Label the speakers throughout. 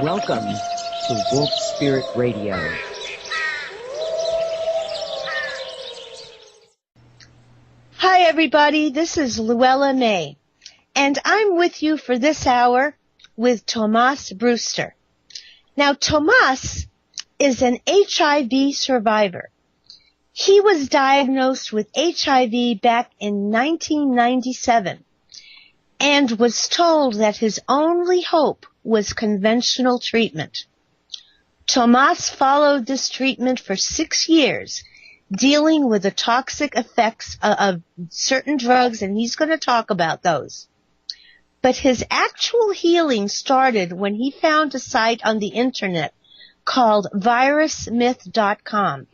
Speaker 1: Welcome to Wolf Spirit Radio.
Speaker 2: Hi everybody, this is Luella May, and I'm with you for this hour with Tomas Brewster. Now Tomas is an HIV survivor. He was diagnosed with HIV back in 1997 and was told that his only hope was conventional treatment. Tomas followed this treatment for 6 years, dealing with the toxic effects of certain drugs, and he's going to talk about those. But his actual healing started when he found a site on the internet called virusmyth.com.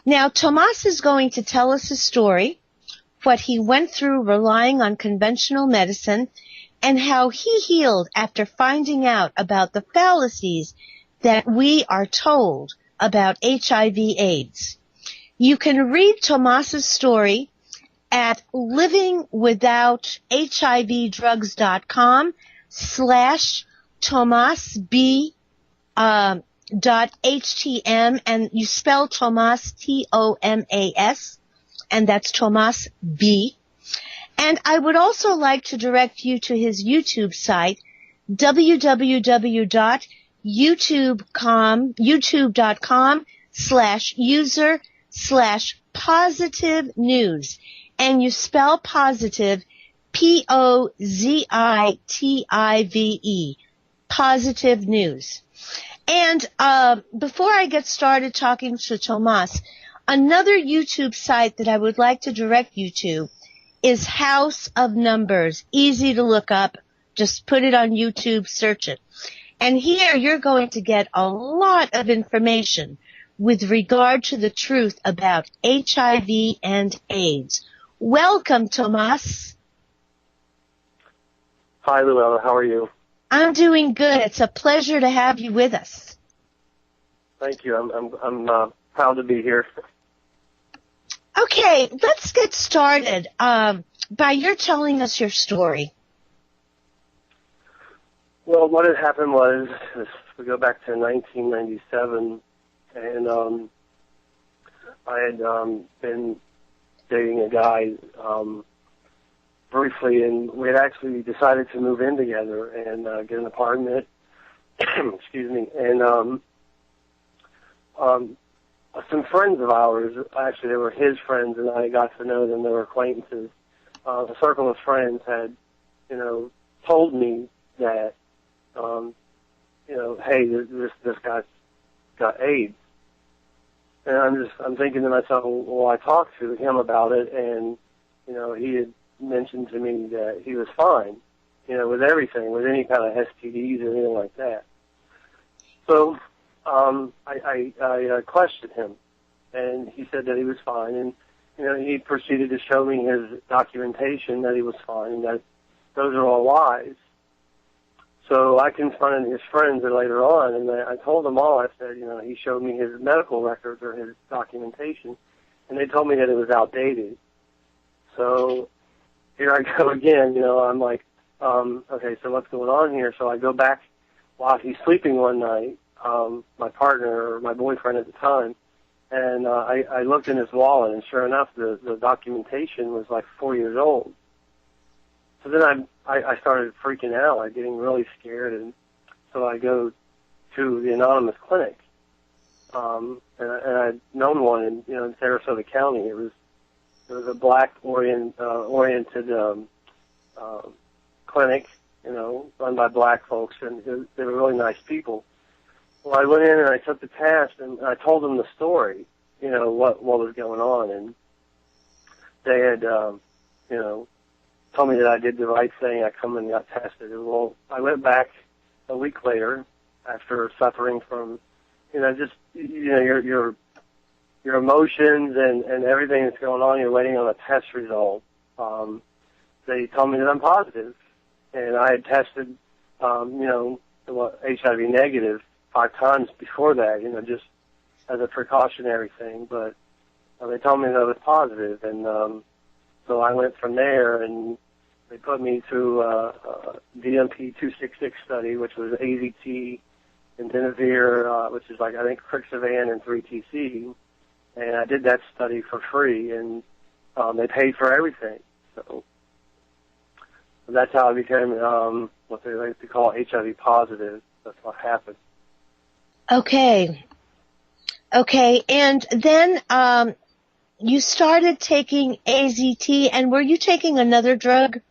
Speaker 2: Now, Tomas is going to tell us his story, what he went through relying on conventional medicine, and how he healed after finding out about the fallacies that we are told about HIV/AIDS. You can read Tomas's story at livingwithoutHIVdrugs.com/TomasB.htm, and you spell Tomas Tomas, and that's Tomas B. And I would also like to direct you to his YouTube site, www.youtube.com/user/positive news. And you spell positive POZITIVE, positive news. And before I get started talking to Tomas, another YouTube site that I would like to direct you to is House of Numbers. Easy to look up. Just put it on YouTube, search it. And here you're going to get a lot of information with regard to the truth about HIV and AIDS. Welcome, Tomas.
Speaker 3: Hi, Luella. How are you?
Speaker 2: I'm doing good. It's a pleasure to have you with us.
Speaker 3: Thank you. I'm proud to be here.
Speaker 2: Okay, let's get started by your telling us your story.
Speaker 3: Well, what had happened was, we go back to 1997, and I had been dating a guy briefly, and we had actually decided to move in together and get an apartment. Excuse me. And some friends of ours, actually they were his friends, and I got to know them. They were acquaintances. A circle of friends had, told me that, hey, this guy's got AIDS. And I'm thinking to myself, well, I talked to him about it, and, he had mentioned to me that he was fine, with everything, with any kind of STDs or anything like that. So, I questioned him, and he said that he was fine, and, he proceeded to show me his documentation that he was fine, and that those are all lies. So I confronted his friends later on, and I told them all. I said, he showed me his medical records or his documentation, and they told me that it was outdated. So here I go again, I'm like, okay, so what's going on here? So I go back while he's sleeping one night, my partner, or my boyfriend at the time, and I looked in his wallet, and sure enough, the documentation was like 4 years old. So then I started freaking out, like getting really scared, and so I go to the anonymous clinic, and I'd known one in Sarasota County. It was a black oriented clinic, run by black folks, and they were really nice people. Well, I went in and I took the test, and I told them the story, what was going on, and they had, told me that I did the right thing. I come and got tested. And, well, I went back a week later after suffering from, just, your emotions and everything that's going on. You're waiting on a test result. They told me that I'm positive, and I had tested, HIV negative 5 times before that, just as a precautionary thing. But they told me that I was positive, and so I went from there, and they put me through a DMP 266 study, which was AZT Indinavir, which is like, I think, Crixavan and 3TC, and I did that study for free, and they paid for everything. So that's how I became what they like to call HIV positive. That's what happened.
Speaker 2: Okay. And then you started taking AZT, and were you taking another drug?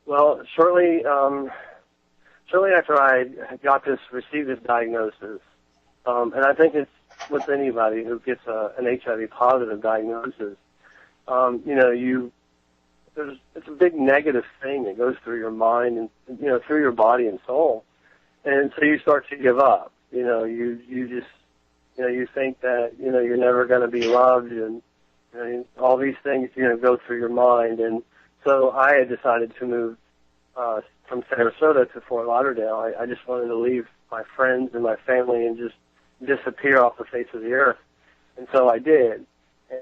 Speaker 3: Well, shortly after I received this diagnosis, and I think it's with anybody who gets an HIV positive diagnosis, it's a big negative thing that goes through your mind and, through your body and soul. And so you start to give up. You think that, you're never going to be loved, and all these things, go through your mind. And so I had decided to move from Sarasota to Fort Lauderdale. I just wanted to leave my friends and my family and just disappear off the face of the earth. And so I did.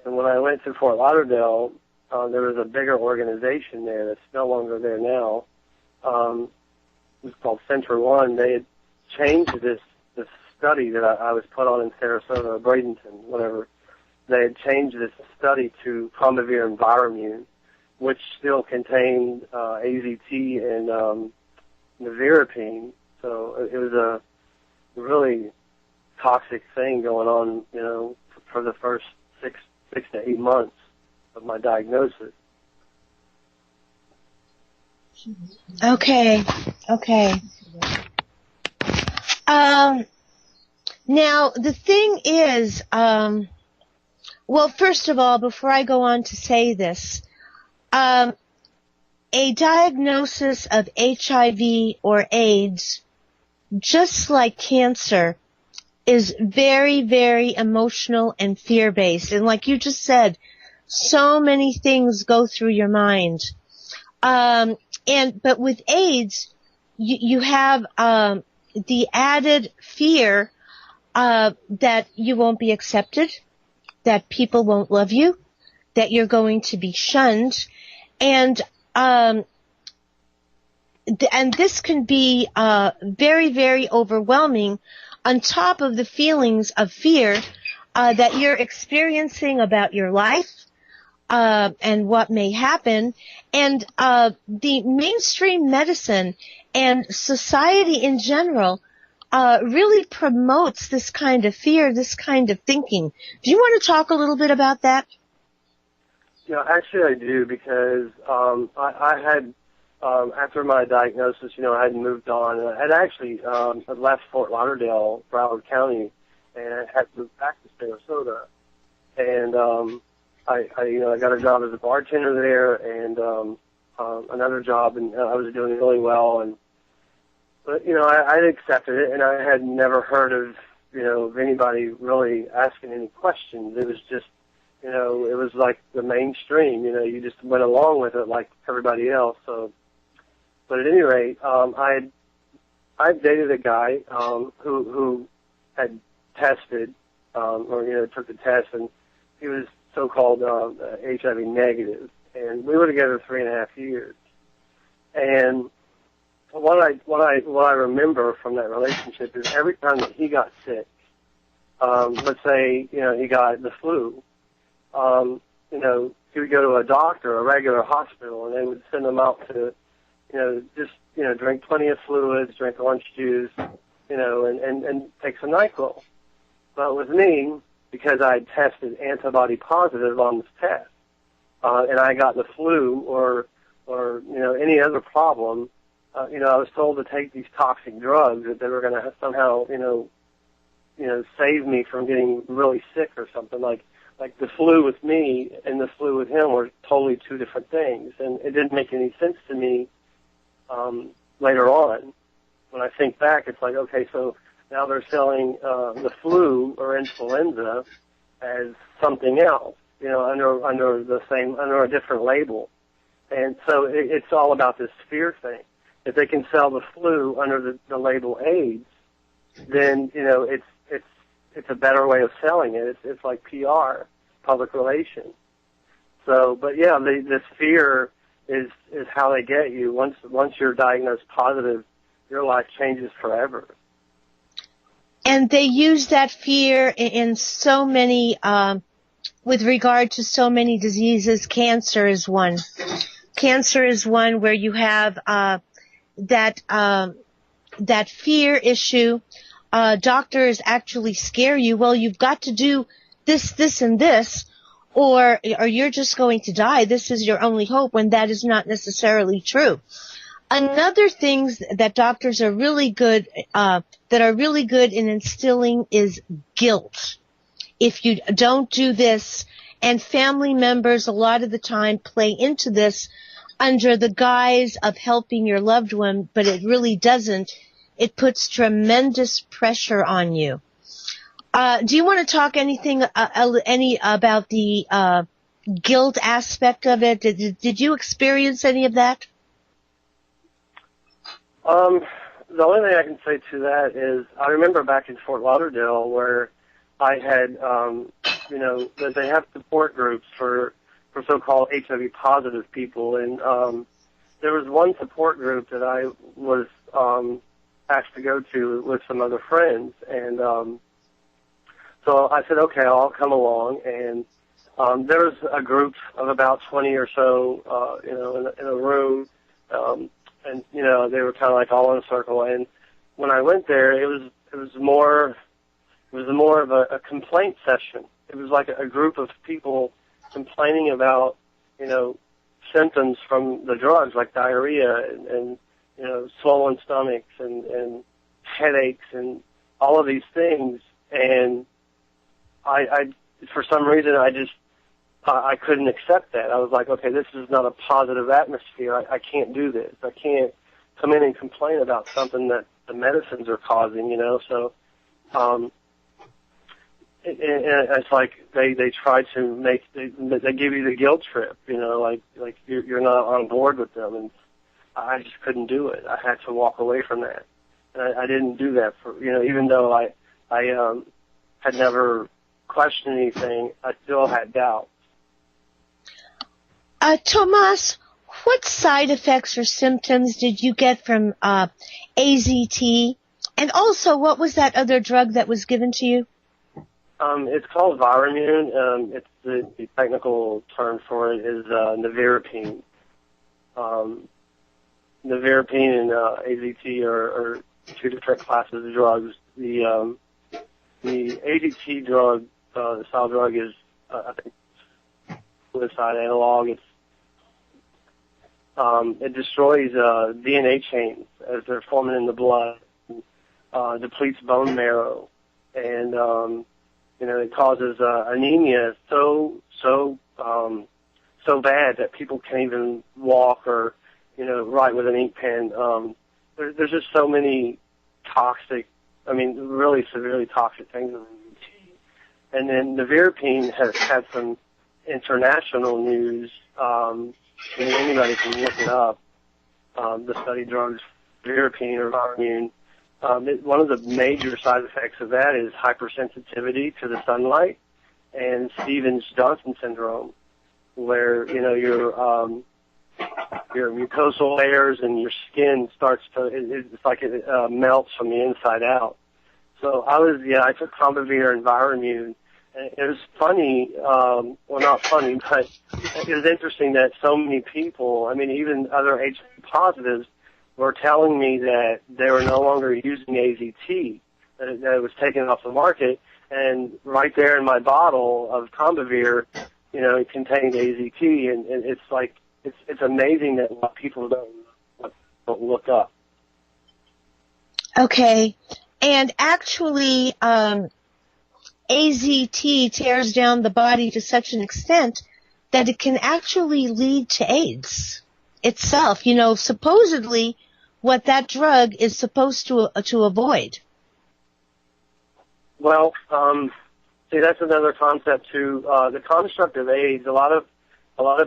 Speaker 3: And when I went to Fort Lauderdale, there was a bigger organization there that's no longer there now. It was called Center One. They had changed this study that I was put on in Sarasota or Bradenton, whatever. They had changed this study to Promivir and Viramune, which still contained AZT and nevirapine. So it was a really toxic thing going on, for the first six to 8 months of my diagnosis.
Speaker 2: Okay. Now, the thing is, well, first of all, before I go on to say this, a diagnosis of HIV or AIDS, just like cancer, is very, very emotional and fear-based. And like you just said, so many things go through your mind. But with AIDS, you have the added fear that you won't be accepted, that people won't love you, that you're going to be shunned, and this can be very, very overwhelming, on top of the feelings of fear that you're experiencing about your life and what may happen. And the mainstream medicine and society in general really promotes this kind of fear, this kind of thinking. Do you want to talk a little bit about that?
Speaker 3: Actually I do, because I had, after my diagnosis, I had moved on. And I had actually had left Fort Lauderdale, Broward County, and I had moved back to Sarasota. And I got a job as a bartender there, and another job, and I was doing really well. But I accepted it, and I had never heard of anybody really asking any questions. It was just, it was like the mainstream. You just went along with it like everybody else. So, but at any rate, I dated a guy who had tested, or took the test, and he was so-called HIV negative, and we were together 3.5 years. And what I remember from that relationship is every time that he got sick, let's say he got the flu, he would go to a doctor, a regular hospital, and they would send him out to just drink plenty of fluids, drink orange juice, and take some NyQuil. But with me, because I had tested antibody positive on this test, and I got the flu or any other problem, I was told to take these toxic drugs that they were going to somehow, save me from getting really sick or something. Like the flu with me and the flu with him were totally two different things, and it didn't make any sense to me later on. When I think back, it's like, okay, so now they're selling the flu or influenza as something else, under a different label. And so it's all about this fear thing. If they can sell the flu under the label AIDS, then it's a better way of selling it. It's like PR, public relations. So, but yeah, this fear is how they get you. Once you're diagnosed positive, your life changes forever.
Speaker 2: And they use that fear in so many, with regard to so many diseases. Cancer is one. Cancer is one where you have that fear issue. Doctors actually scare you. Well, you've got to do this, this, and this, or you're just going to die. This is your only hope, when that is not necessarily true. Another thing that doctors are really good in instilling is guilt. If you don't do this, and family members a lot of the time play into this under the guise of helping your loved one, but it really doesn't. It puts tremendous pressure on you. Do you want to talk any about the guilt aspect of it? Did you experience any of that?
Speaker 3: The only thing I can say to that is I remember back in Fort Lauderdale where I had, that they have support groups for so-called HIV positive people, and there was one support group that I was asked to go to with some other friends, and so I said, okay, I'll come along, and there was a group of about 20 or so, in a room, and they were kind of like all in a circle. And when I went there, it was more of a complaint session. It was like a group of people complaining about symptoms from the drugs, like diarrhea and swollen stomachs and headaches and all of these things. And I for some reason I couldn't accept that. I was like, okay, this is not a positive atmosphere. I can't do this. I can't come in and complain about something that the medicines are causing, So, it's like they try to they give you the guilt trip, like you're not on board with them, and I just couldn't do it. I had to walk away from that. And I didn't do that for, even though I had never questioned anything, I still had doubts.
Speaker 2: Tomas, what side effects or symptoms did you get from AZT? And also, what was that other drug that was given to you?
Speaker 3: It's called Viramune. It's the technical term for it is nevirapine. Nevirapine and AZT are two different classes of drugs. The AZT drug, the style drug, is I think suicide analog. It destroys DNA chains as they're forming in the blood, depletes bone marrow, and it causes anemia so bad that people can't even walk or write with an ink pen. There's just so many toxic, really severely toxic things in AZT. And then nevirapine has had some international news. Anybody can look it up. The study drugs, nevirapine or Viramune. One of the major side effects of that is hypersensitivity to the sunlight and Stevens-Johnson syndrome, where your mucosal layers and your skin starts to it's like it melts from the inside out. So I took Combivir and Viramune. It was funny, well, not funny, but it was interesting that so many people, even other HIV positives, were telling me that they were no longer using AZT, that it was taken off the market, and right there in my bottle of Combivir, it contained AZT, and it's like, it's amazing that what people don't look up.
Speaker 2: Okay, and actually, AZT tears down the body to such an extent that it can actually lead to AIDS itself. Supposedly what that drug is supposed to avoid.
Speaker 3: Well, see, that's another concept too. The construct of AIDS, a lot of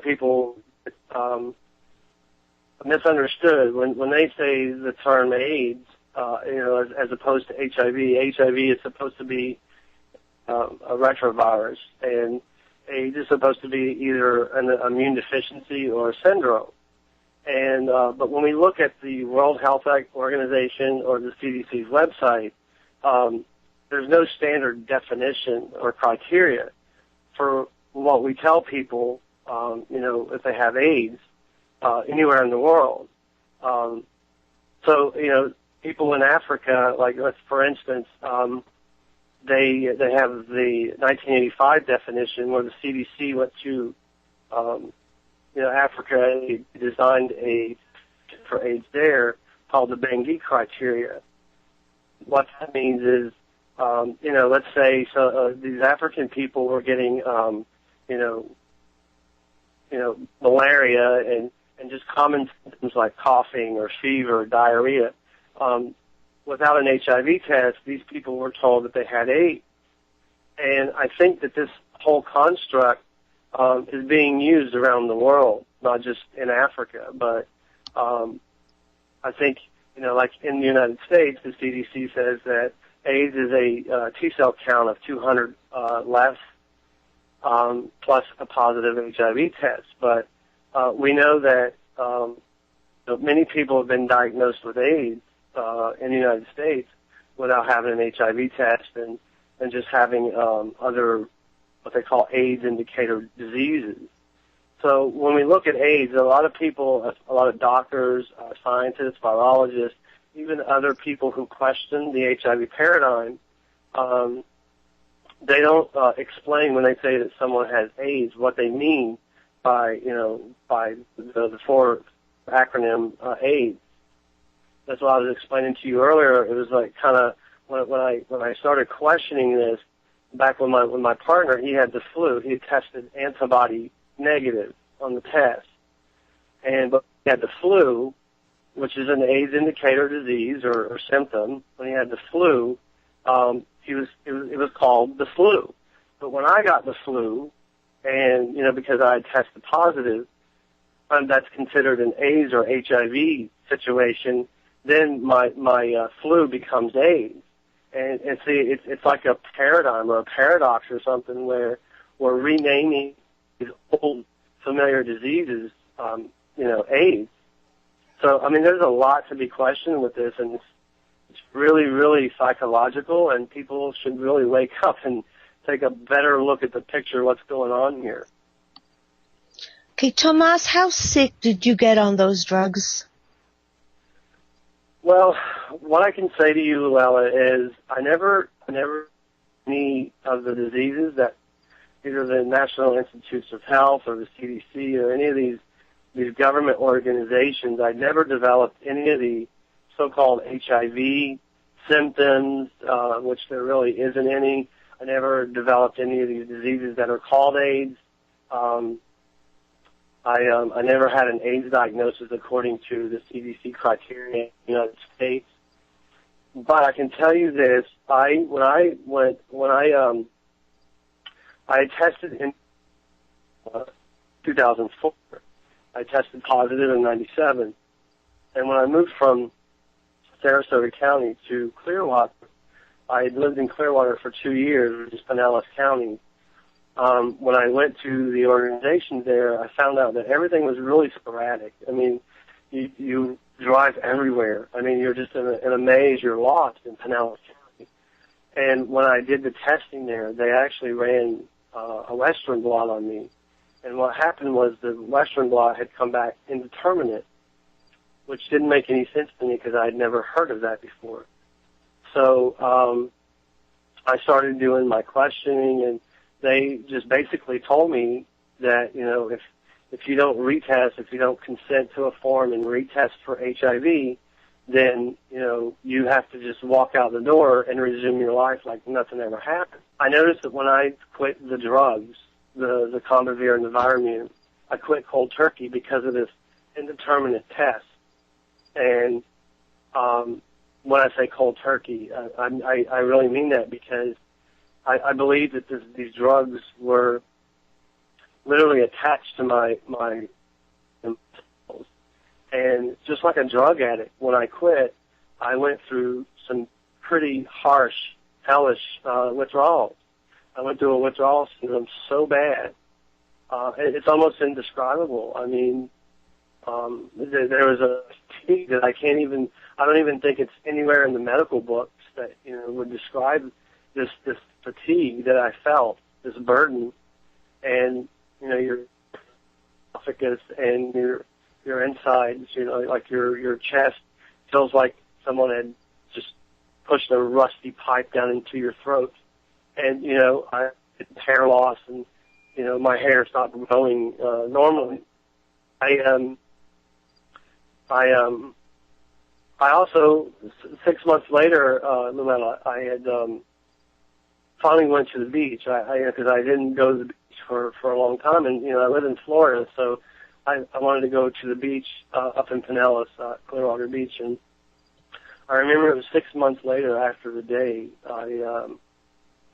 Speaker 3: people misunderstood when they say the term AIDS. As opposed to HIV. HIV is supposed to be a retrovirus, and AIDS is supposed to be either an immune deficiency or a syndrome. And but when we look at the World Health Organization or the CDC's website, there's no standard definition or criteria for what we tell people, if they have AIDS anywhere in the world. So, people in Africa, like, for instance, they have the 1985 definition where the CDC went to, Africa, and designed a for AIDS there called the Bangui criteria. What that means is, let's say these African people were getting, malaria and just common symptoms like coughing or fever or diarrhea. Without an HIV test, these people were told that they had AIDS. And I think that this whole construct is being used around the world, not just in Africa. But I think, like in the United States, the CDC says that AIDS is a T-cell count of 200 less, plus a positive HIV test. But we know that many people have been diagnosed with AIDS in the United States without having an HIV test and just having other, what they call AIDS indicator diseases. So when we look at AIDS, a lot of people, a lot of doctors, scientists, virologists, even other people who question the HIV paradigm, they don't explain when they say that someone has AIDS what they mean by the four acronym AIDS. That's what I was explaining to you earlier. It was like kind of when I started questioning this back when my partner, he had the flu. He had tested antibody negative on the test, but he had the flu, which is an AIDS indicator disease or symptom. When he had the flu, it was called the flu. But when I got the flu, and because I had tested positive, that's considered an AIDS or HIV situation. Then my flu becomes AIDS, and see, it's like a paradigm or a paradox or something where we're renaming these old familiar diseases, AIDS. So, there's a lot to be questioned with this, and it's really, really psychological, and people should really wake up and take a better look at the picture of what's going on here.
Speaker 2: Okay, Tomas, how sick did you get on those drugs?
Speaker 3: Well, what I can say to you, Luella, is I never any of the diseases that either the National Institutes of Health or the CDC or any of these government organizations, I never developed any of the so-called HIV symptoms, which there really isn't any. I never developed any of these diseases that are called AIDS. I never had an AIDS diagnosis according to the CDC criteria in the United States. But I can tell you this: I tested in 2004. I tested positive in '97, and when I moved from Sarasota County to Clearwater, I had lived in Clearwater for 2 years, which is Pinellas County. When I went to the organization there, I found out that everything was really sporadic. You drive everywhere. You're just in a maze. You're lost in Pinellas County. And when I did the testing there, they actually ran a Western blot on me. And what happened was the Western blot had come back indeterminate, which didn't make any sense to me because I had never heard of that before. So I started doing my questioning, and they just basically told me that, if you don't retest, if you don't consent to a form and retest for HIV, then, you have to just walk out the door and resume your life like nothing ever happened. I noticed that when I quit the drugs, the Combivir and the Viramune, I quit cold turkey because of this indeterminate test. And when I say cold turkey, I really mean that because I believe that these drugs were literally attached to my cells. And just like a drug addict, when I quit, I went through some pretty harsh, hellish withdrawals. I went through a withdrawal syndrome so bad, it's almost indescribable. There was a fatigue that I don't even think it's anywhere in the medical books that, would describe this fatigue that I felt, this burden, and your esophagus and your insides, like your chest feels like someone had just pushed a rusty pipe down into your throat, and I had hair loss, and my hair stopped growing normally. I also 6 months later, Luella, I had finally went to the beach. Because I didn't go to the beach for a long time, and I live in Florida, so I wanted to go to the beach up in Pinellas, Clearwater Beach, and I remember it was 6 months later after the day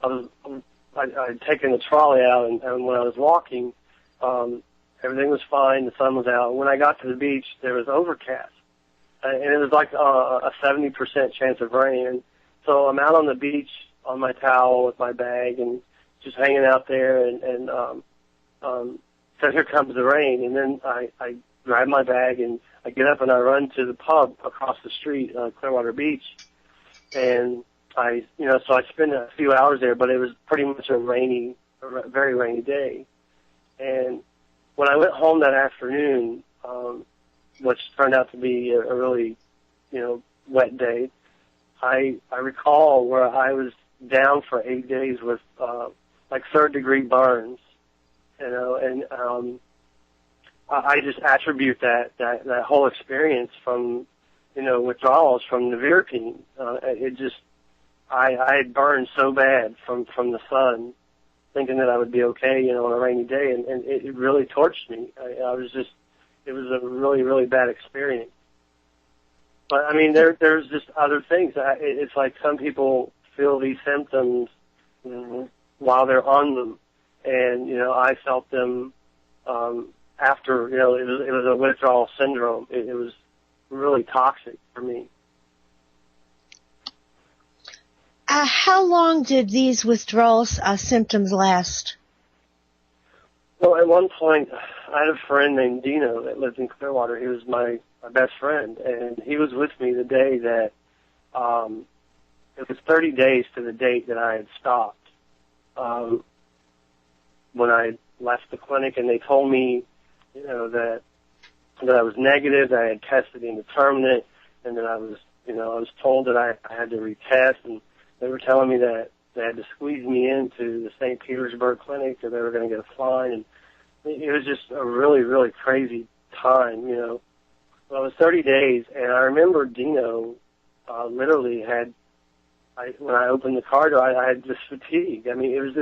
Speaker 3: I'd taken the trolley out, and when I was walking, everything was fine. The sun was out. When I got to the beach, there was overcast, and it was like a 70% chance of rain. So I'm out on the beach on my towel with my bag and just hanging out there, and so here comes the rain, and then I grab my bag and I get up and I run to the pub across the street, Clearwater Beach, and so I spend a few hours there, but it was pretty much a very rainy day. And when I went home that afternoon, which turned out to be a really, wet day, I recall where I was down for 8 days with, like third-degree burns, and I just attribute that whole experience from, withdrawals from Nevirapine. I had burned so bad from the sun, thinking that I would be okay, on a rainy day, and it really torched me. It was a really, really bad experience. But I mean, there's just other things. It's like some people feel these symptoms while they're on them, and I felt them after. It was a withdrawal syndrome. It was really toxic for me.
Speaker 2: How long did these withdrawal symptoms last?
Speaker 3: Well, at one point, I had a friend named Dino that lived in Clearwater. He was my best friend, and he was with me the day that it was 30 days to the date that I had stopped. When I left the clinic, and they told me, that I was negative, that I had tested indeterminate, and that I was told that I had to retest, and they were telling me that they had to squeeze me into the St. Petersburg clinic, or they were going to get a fine, and it was just a really, really crazy time, Well, it was 30 days, and I remember Dino literally when I opened the car door, I had this fatigue. I mean, it was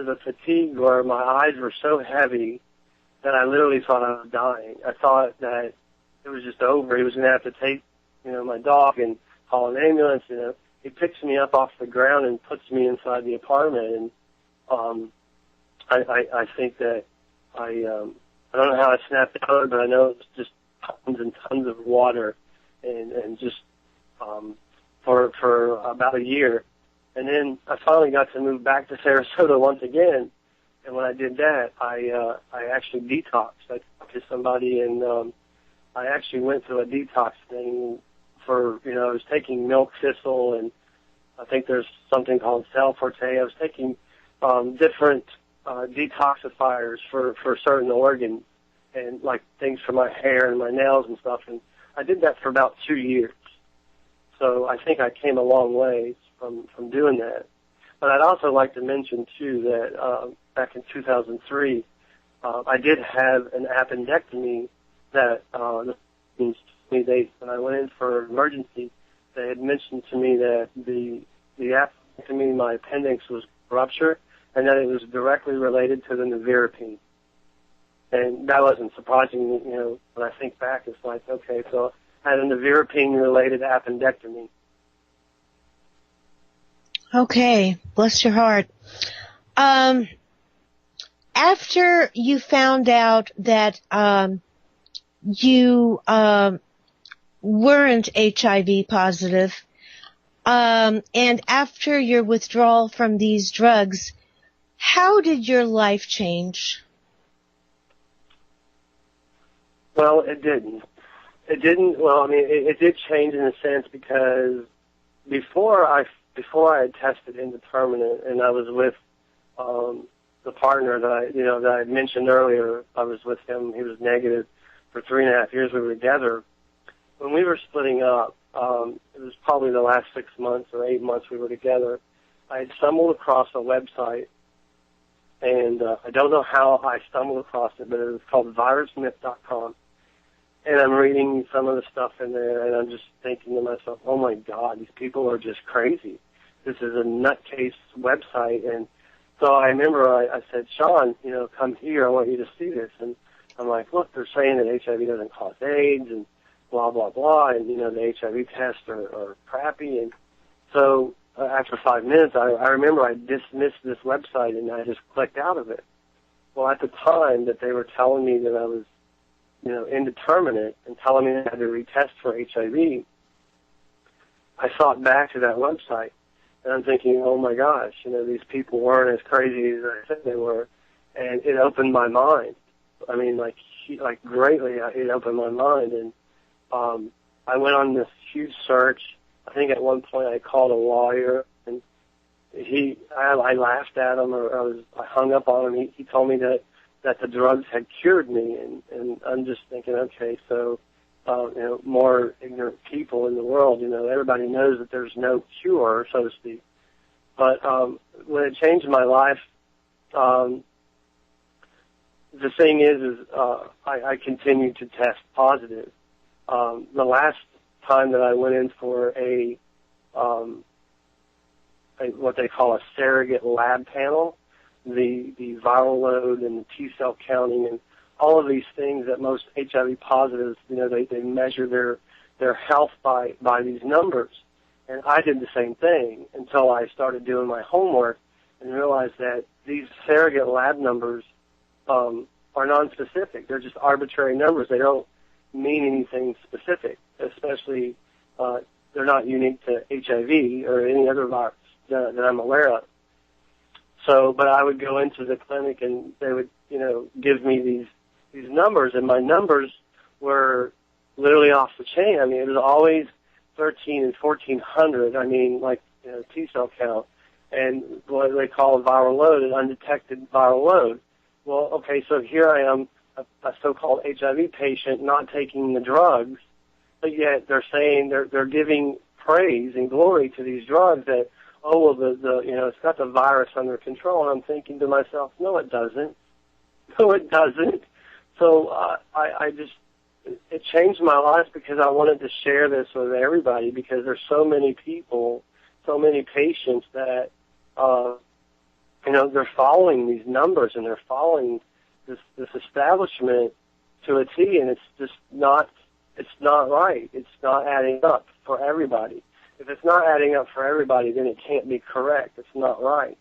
Speaker 3: a fatigue where my eyes were so heavy that I literally thought I was dying. I thought that it was just over. He was going to have to take, my dog and call an ambulance, He picks me up off the ground and puts me inside the apartment, and I think that I don't know how I snapped out of it, but I know it was just tons and tons of water, and just for about a year, and then I finally got to move back to Sarasota once again, and when I did that, I actually detoxed. I talked to somebody, and I actually went through a detox thing for I was taking milk thistle, and I think there's something called Cell Forte. I was taking different detoxifiers for certain organs, and like things for my hair and my nails and stuff, and I did that for about 2 years. So I think I came a long way from doing that. But I'd also like to mention, too, that back in 2003, I did have an appendectomy that when I went in for emergency, they had mentioned to me that the appendectomy, my appendix was ruptured, and that it was directly related to the Nevirapine. And that wasn't surprising, when I think back. It's like, okay, so I had a Nevirapine-related appendectomy.
Speaker 2: Okay, bless your heart. After you found out that you weren't HIV positive, and after your withdrawal from these drugs, how did your life change?
Speaker 3: Well, it didn't. It didn't. Well, I mean, it did change in a sense, because before I before I had tested indeterminate, and I was with the partner that I mentioned earlier. I was with him. He was negative for 3.5 years. We were together. When we were splitting up, it was probably the last 6 months or 8 months we were together. I had stumbled across a website, and I don't know how I stumbled across it, but it was called virusmyth.com. And I'm reading some of the stuff in there, and I'm just thinking to myself, oh, my God, these people are just crazy. This is a nutcase website. And so I remember I said, Sean, come here. I want you to see this. And I'm like, look, they're saying that HIV doesn't cause AIDS and blah, blah, blah, and, the HIV tests are crappy. And so after 5 minutes, I remember I dismissed this website, and I just clicked out of it. Well, at the time that they were telling me that I was indeterminate and telling me I had to retest for HIV, I thought back to that website, and I'm thinking, oh my gosh, these people weren't as crazy as I said they were, and it opened my mind. I mean, greatly, it opened my mind, and I went on this huge search. I think at one point I called a lawyer, and I laughed at him, or I hung up on him. He told me that the drugs had cured me, and I'm just thinking, okay, so, more ignorant people in the world, everybody knows that there's no cure, so to speak. But when it changed my life, the thing is I continued to test positive. The last time that I went in for a what they call a surrogate lab panel, the viral load and the T-cell counting and all of these things that most HIV positives, they measure their health by these numbers. And I did the same thing until I started doing my homework and realized that these surrogate lab numbers are non-specific. They're just arbitrary numbers. They don't mean anything specific, especially they're not unique to HIV or any other virus that I'm aware of. So, but I would go into the clinic and they would, give me these numbers, and my numbers were literally off the chain. I mean, it was always 13 and 1400. I mean, T-cell count, and what they call a viral load, an undetected viral load. Well, okay, so here I am, a so-called HIV patient, not taking the drugs, but yet they're saying they're giving praise and glory to these drugs that, oh, well, it's got the virus under control. And I'm thinking to myself, no, it doesn't. No, it doesn't. So it changed my life because I wanted to share this with everybody, because there's so many people, so many patients that, they're following these numbers and they're following this establishment to a T, and it's just not right. It's not adding up for everybody. If it's not adding up for everybody, then it can't be correct. It's not right.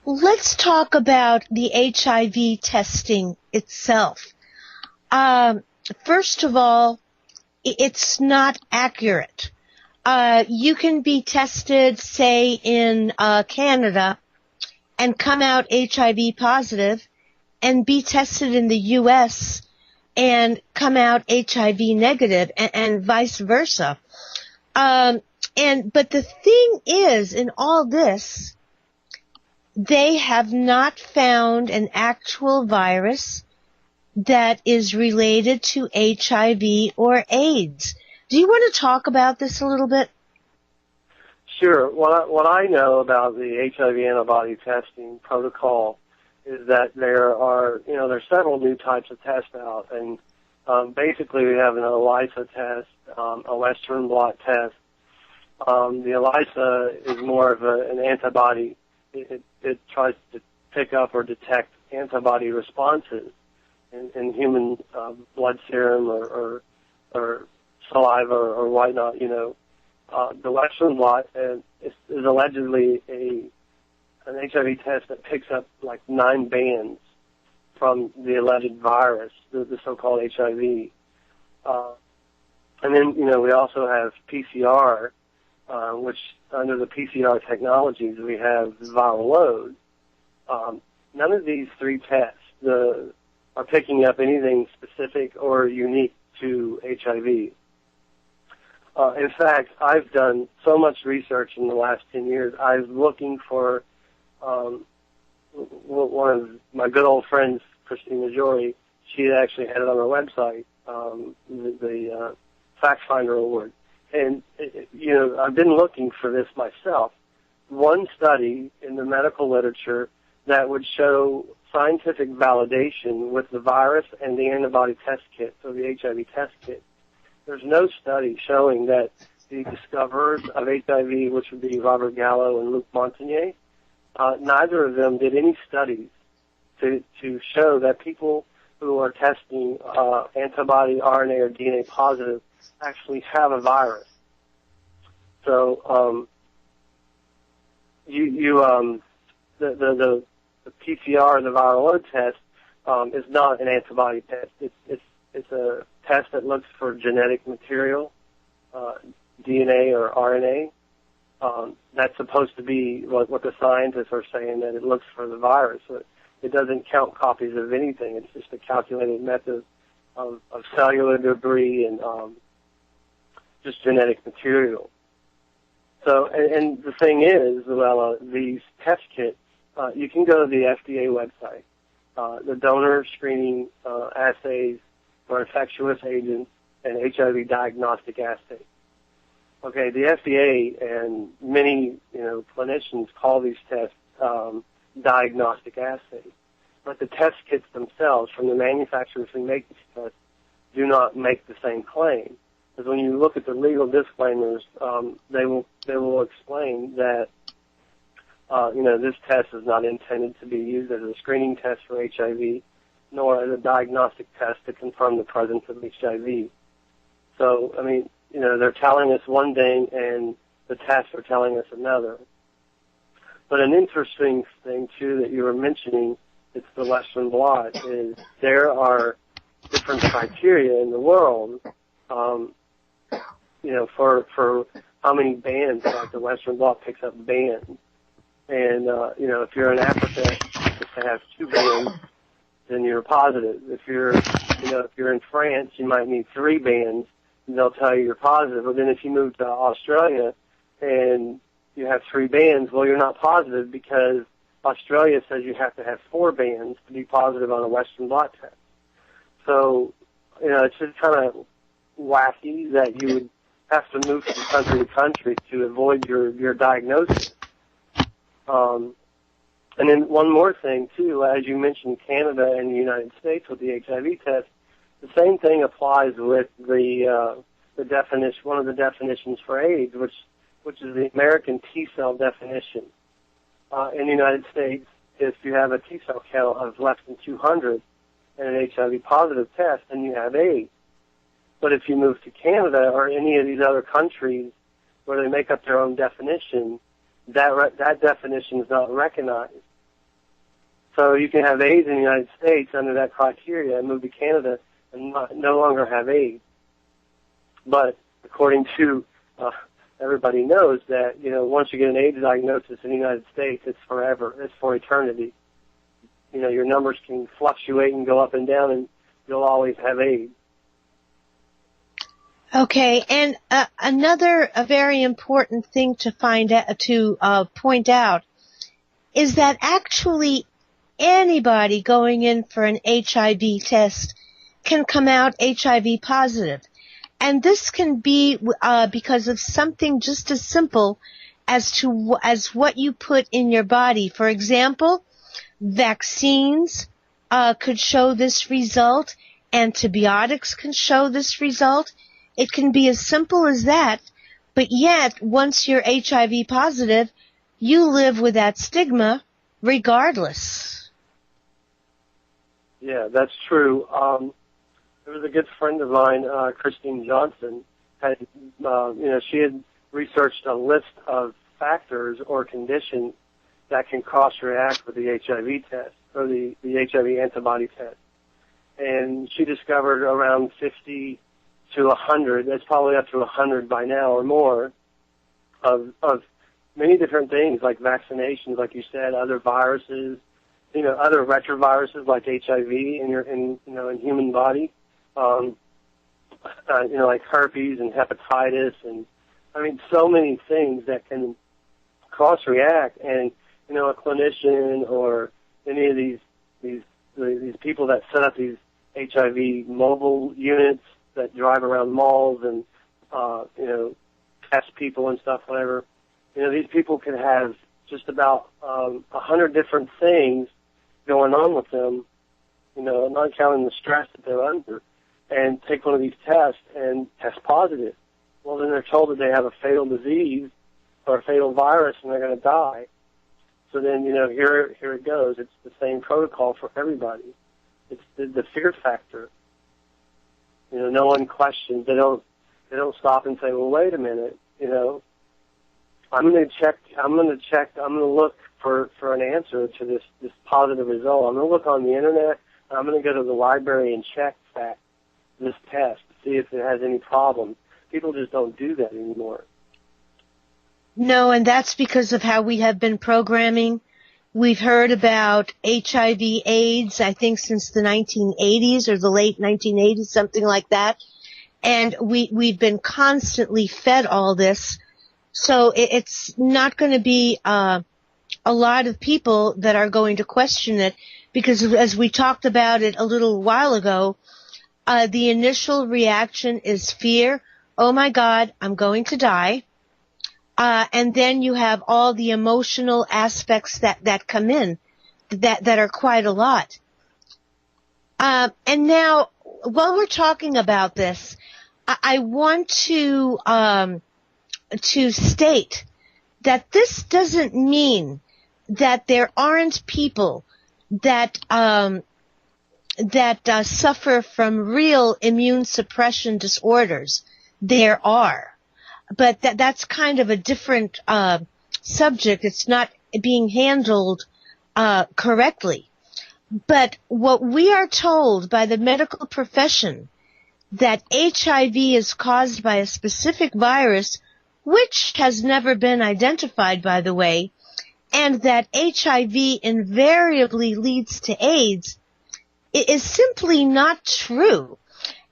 Speaker 2: Let's talk about the HIV testing itself. First of all, it's not accurate. You can be tested, say, in Canada and come out HIV positive, and be tested in the U.S. and come out HIV negative, and vice versa. But the thing is, in all this, they have not found an actual virus that is related to HIV or AIDS. Do you want to talk about this a little bit?
Speaker 3: Sure. What I know about the HIV antibody testing protocol is that there's several new types of tests out, and basically we have an ELISA test, a Western blot test. The ELISA is more of an antibody. It tries to pick up or detect antibody responses in human blood serum or saliva or whatnot. The Western blot is allegedly an HIV test that picks up 9 bands from the alleged virus, the so-called HIV. And then, we also have PCR, which under the PCR technologies, we have viral load. None of these 3 tests are picking up anything specific or unique to HIV. In fact, I've done so much research in the last 10 years. I was looking for one of my good old friends, Christine Majori. She actually had it on her website, the Fact Finder Award. And, I've been looking for this myself. One study in the medical literature that would show scientific validation with the virus and the antibody test kit, so the HIV test kit. There's no study showing that the discoverers of HIV, which would be Robert Gallo and Luc Montagnier, neither of them did any studies to show that people who are testing antibody, RNA, or DNA positive actually have a virus. So the PCR, the viral load test, is not an antibody test. It's a test that looks for genetic material, DNA or RNA. That's supposed to be what the scientists are saying, that it looks for the virus. So it doesn't count copies of anything. It's just a calculated method of cellular debris and just genetic material. So, and the thing is, Luella, these test kits, you can go to the FDA website, the donor screening assays for infectious agents and HIV diagnostic assays. Okay, the FDA and many, clinicians call these tests diagnostic assays. But the test kits themselves from the manufacturers who make these tests do not make the same claim. Because when you look at the legal disclaimers, they will explain that this test is not intended to be used as a screening test for HIV, nor as a diagnostic test to confirm the presence of HIV. So, they're telling us one thing and the tests are telling us another. But an interesting thing, too, that you were mentioning, it's the Western blot, is there are different criteria in the world, for how many bands, like the Western blot picks up bands. And, if you're in Africa, if they have 2 bands, then you're positive. If you're in France, you might need 3 bands, and they'll tell you you're positive. But then if you move to Australia and you have 3 bands, well, you're not positive because Australia says you have to have 4 bands to be positive on a Western blot test. So, it's just kind of wacky that you would have to move from country to country to avoid your diagnosis. And then one more thing, too, as you mentioned Canada and the United States with the HIV test, the same thing applies with the definition, one of the definitions for AIDS, which is the American T-cell definition. In the United States, if you have a T-cell count of less than 200 and an HIV positive test, then you have AIDS. But if you move to Canada or any of these other countries where they make up their own definition, that definition is not recognized. So you can have AIDS in the United States under that criteria and move to Canada and no longer have AIDS. But according to everybody knows that, once you get an AIDS diagnosis in the United States, it's forever. It's for eternity. Your numbers can fluctuate and go up and down, and you'll always have AIDS.
Speaker 2: Okay, and another very important thing to point out is that actually anybody going in for an HIV test can come out HIV positive. And this can be because of something just as simple as what you put in your body. For example, vaccines could show this result. Antibiotics can show this result. It can be as simple as that. But yet, once you're HIV positive, you live with that stigma regardless.
Speaker 3: Yeah, that's true. There was a good friend of mine, Christine Johnson, she had researched a list of factors or conditions that can cross-react with the HIV test, or the HIV antibody test. And she discovered around 50 to 100, that's probably up to 100 by now or more, of many different things, like vaccinations, like you said, other viruses, other retroviruses like HIV in human body. like herpes and hepatitis, and I mean, so many things that can cross-react. And a clinician or any of these people that set up these HIV mobile units that drive around malls and test people and stuff, whatever. These people can have just about 100 different things going on with them, not counting the stress that they're under, and take one of these tests and test positive. Well, then they're told that they have a fatal disease or a fatal virus and they're going to die. So then, here it goes. It's the same protocol for everybody. It's the fear factor. No one questions. They don't stop and say, well, wait a minute, I'm going to look for an answer to this positive result. I'm going to look on the internet. I'm going to go to the library and check this test to see if it has any problems. People just don't do that anymore.
Speaker 2: No, and that's because of how we have been programming. We've heard about HIV AIDS, I think, since the 1980s or the late 1980s, something like that. And we've been constantly fed all this. So it's not going to be a lot of people that are going to question it, because as we talked about it a little while ago, the initial reaction is fear. Oh my God, I'm going to die. And then you have all the emotional aspects that come in that are quite a lot. And now, while we're talking about this, I want to state that this doesn't mean that there aren't people that suffer from real immune suppression disorders. There are. But that's kind of a different subject. It's not being handled correctly. But what we are told by the medical profession, that HIV is caused by a specific virus, which has never been identified, by the way, and that HIV invariably leads to AIDS, it is simply not true.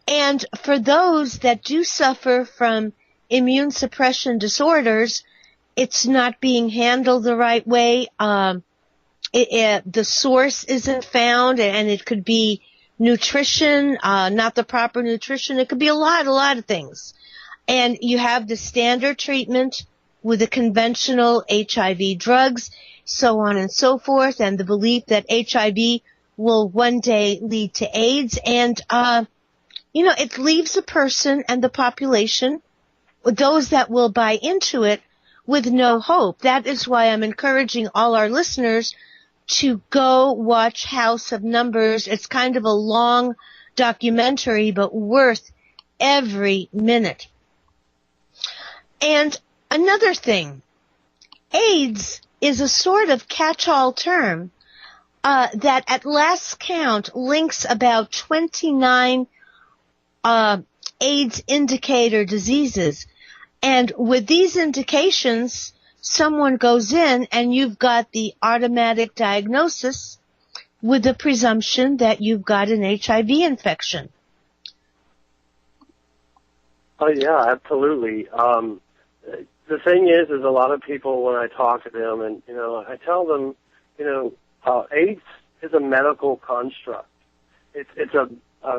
Speaker 2: And for those that do suffer from immune suppression disorders, it's not being handled the right way. The source isn't found, and it could be nutrition, not the proper nutrition. It could be a lot of things. And you have the standard treatment with the conventional HIV drugs, so on and so forth, and the belief that HIV will one day lead to AIDS. And, it leaves a person and the population, those that will buy into it, with no hope. That is why I'm encouraging all our listeners to go watch House of Numbers. It's kind of a long documentary, but worth every minute. And another thing, AIDS is a sort of catch-all term that at last count links about 29 AIDS indicator diseases. And with these indications, someone goes in and you've got the automatic diagnosis with the presumption that you've got an HIV infection.
Speaker 3: Oh, yeah, absolutely. The thing is a lot of people, when I talk to them, and, I tell them, AIDS is a medical construct. It's a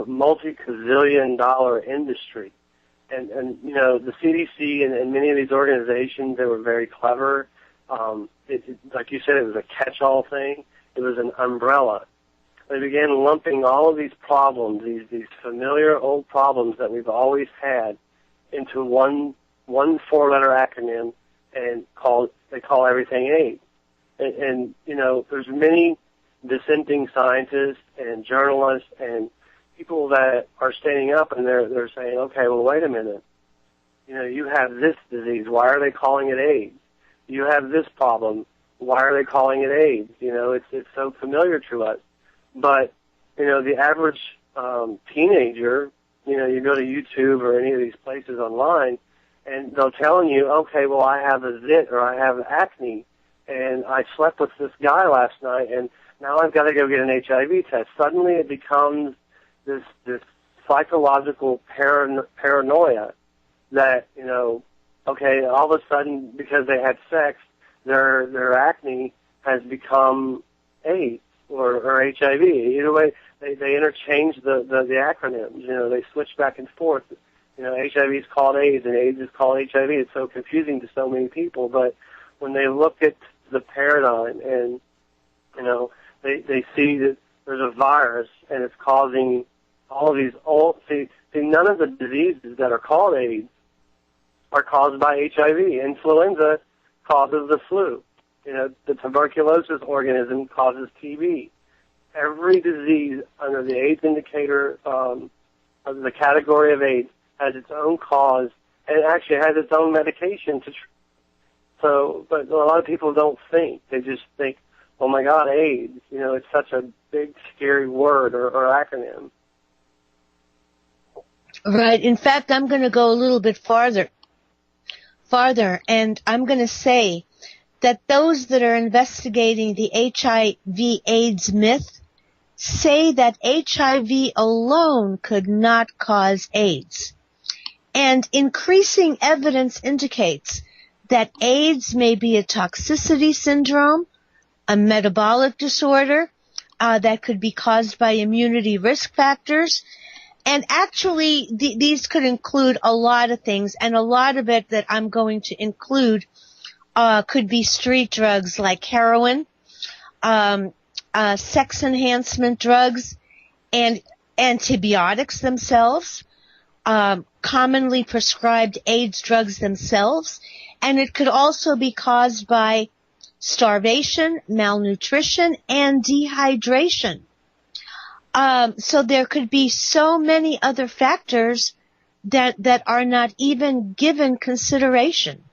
Speaker 3: multi-gazillion dollar industry. And the CDC and many of these organizations, they were very clever. Like you said, it was a catch-all thing. It was an umbrella. They began lumping all of these problems, these familiar old problems that we've always had, into one four-letter acronym, and they call everything AIDS. And there's many dissenting scientists and journalists and people that are standing up, and they're saying, okay, well, wait a minute. You have this disease. Why are they calling it AIDS? You have this problem. Why are they calling it AIDS? It's so familiar to us. But, the average teenager, you go to YouTube or any of these places online, and they'll tell you, okay, well, I have a zit or I have acne, and I slept with this guy last night, and now I've got to go get an HIV test. Suddenly it becomes this psychological paranoia that, okay, all of a sudden, because they had sex, their acne has become AIDS or HIV. Either way, they interchange the acronyms. They switch back and forth. HIV is called AIDS and AIDS is called HIV. It's so confusing to so many people. But when they look at the paradigm and, they see that there's a virus and it's causing all of these see, none of the diseases that are called AIDS are caused by HIV. Influenza causes the flu. The tuberculosis organism causes TB. Every disease under the AIDS indicator, under the category of AIDS, has its own cause and actually has its own medication to but a lot of people don't think. They just think, oh my God, AIDS, it's such a big, scary word or acronym.
Speaker 2: Right. In fact, I'm going to go a little bit farther, and I'm going to say that those that are investigating the HIV/AIDS myth say that HIV alone could not cause AIDS. And increasing evidence indicates that AIDS may be a toxicity syndrome, a metabolic disorder that could be caused by immunity risk factors. And actually, these could include a lot of things, and a lot of it that I'm going to include could be street drugs like heroin, sex enhancement drugs, and antibiotics themselves, commonly prescribed AIDS drugs themselves, and it could also be caused by starvation, malnutrition, and dehydration. So there could be so many other factors that are not even given consideration.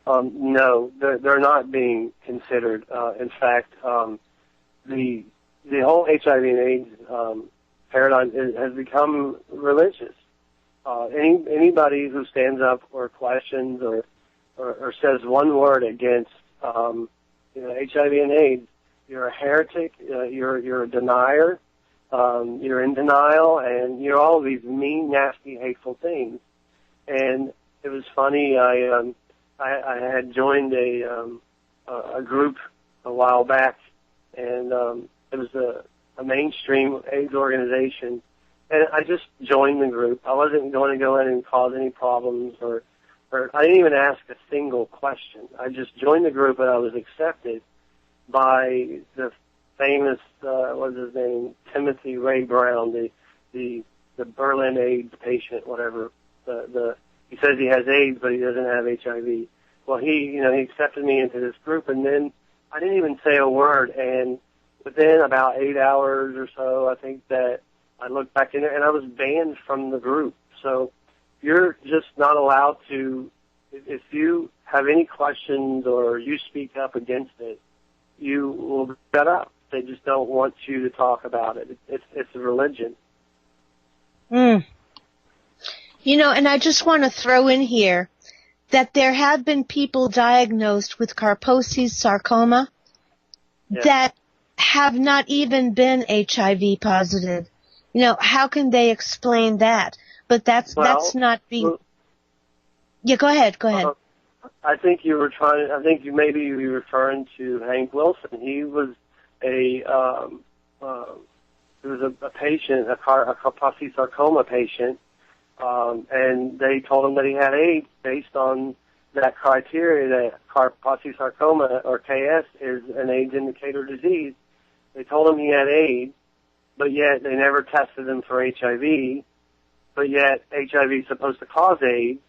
Speaker 3: No, they're not being considered. In fact, the whole HIV and AIDS paradigm has become religious. Anybody who stands up or questions or says one word against HIV and AIDS, you're a heretic, you're a denier, you're in denial, and you're all of these mean, nasty, hateful things. And it was funny, I had joined a group a while back, and it was a mainstream AIDS organization, and I just joined the group. I wasn't going to go in and cause any problems, or I didn't even ask a single question. I just joined the group, and I was accepted by the famous, what's his name, Timothy Ray Brown, the Berlin AIDS patient, whatever. He says he has AIDS, but he doesn't have HIV. Well, he accepted me into this group, and then I didn't even say a word. And within about 8 hours or so, I think that I looked back in there, and I was banned from the group. So you're just not allowed to, if you have any questions or you speak up against it, you will be shut up. They just don't want you to talk about it. It's a religion.
Speaker 2: And I just want to throw in here that there have been people diagnosed with Kaposi's sarcoma that have not even been HIV positive. How can they explain that? But that's not being... Yeah, go ahead.
Speaker 3: I think you may be referring to Hank Wilson. He was a patient, a Kaposi sarcoma patient, and they told him that he had AIDS based on that criteria that Kaposi sarcoma, or KS, is an AIDS indicator disease. They told him he had AIDS, but yet they never tested him for HIV, but yet HIV is supposed to cause AIDS,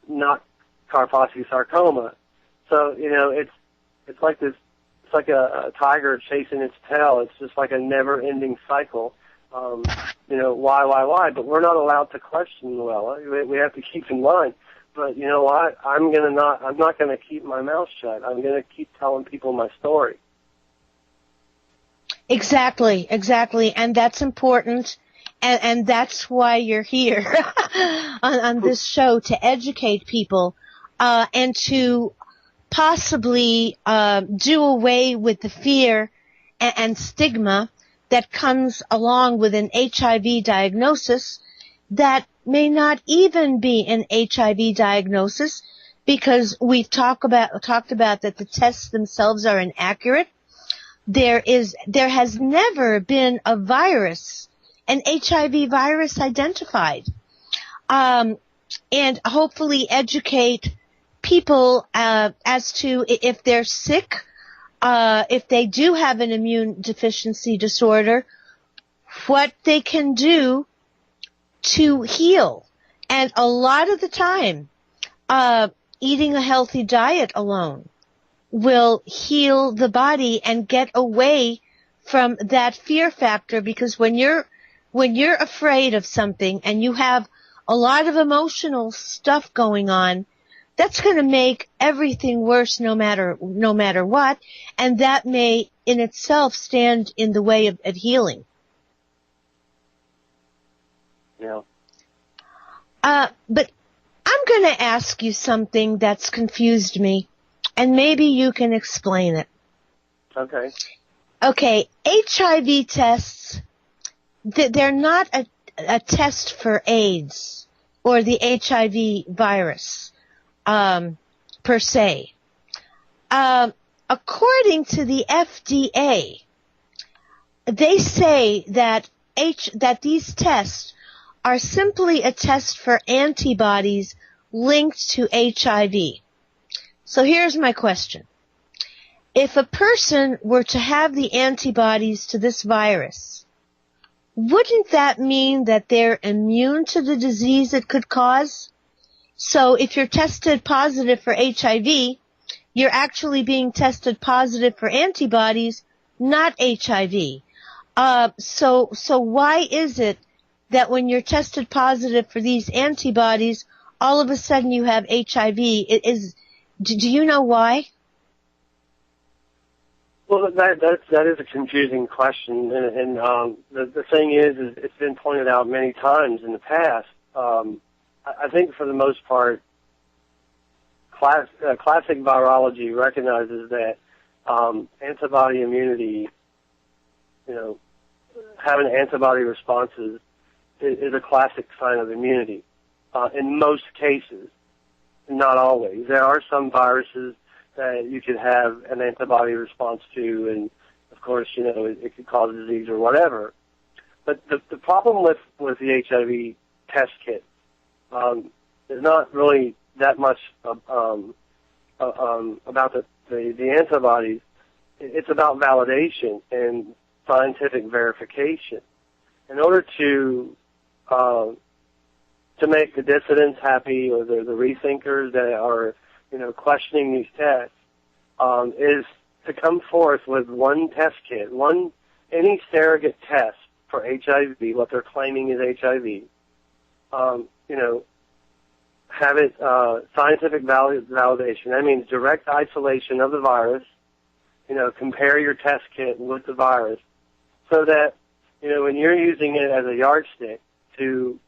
Speaker 3: not Kaposi sarcoma. So, it's like this, it's like a tiger chasing its tail. It's just like a never-ending cycle. Why? But we're not allowed to question Luella. We have to keep in mind. But you know what? I'm not gonna keep my mouth shut. I'm gonna keep telling people my story. Exactly.
Speaker 2: And that's important. And that's why you're here on this show, to educate people, and to possibly, do away with the fear and stigma that comes along with an HIV diagnosis that may not even be an HIV diagnosis, because we've talked about that the tests themselves are inaccurate. There has never been a virus, an HIV virus identified. And hopefully educate people as to if they're sick, if they do have an immune deficiency disorder, what they can do to heal. And a lot of the time, eating a healthy diet alone will heal the body and get away from that fear factor, because when you're afraid of something and you have a lot of emotional stuff going on, that's going to make everything worse no matter what, and that may in itself stand in the way of healing.
Speaker 3: Yeah.
Speaker 2: But I'm going to ask you something that's confused me, and maybe you can explain it.
Speaker 3: Okay.
Speaker 2: Okay, HIV tests, they're not a test for AIDS or the HIV virus, per se. According to the FDA, they say that these tests are simply a test for antibodies linked to HIV. So here's my question. If a person were to have the antibodies to this virus, wouldn't that mean that they're immune to the disease it could cause? So if you're tested positive for HIV, you're actually being tested positive for antibodies, not HIV. So why is it that when you're tested positive for these antibodies, all of a sudden you have HIV? Do you know why?
Speaker 3: Well, that is a confusing question, and the thing is it's been pointed out many times in the past. I think for the most part, classic virology recognizes that antibody immunity, having antibody responses is a classic sign of immunity. In most cases, not always. There are some viruses that you could have an antibody response to, and of course, it could cause disease or whatever. But the problem with the HIV test kit is not really that much about the antibodies. It's about validation and scientific verification. In order to make the dissidents happy, or the rethinkers that are questioning these tests, is to come forth with one test kit, any surrogate test for HIV, what they're claiming is HIV. Have it scientific validation. That means direct isolation of the virus. Compare your test kit with the virus, so that when you're using it as a yardstick to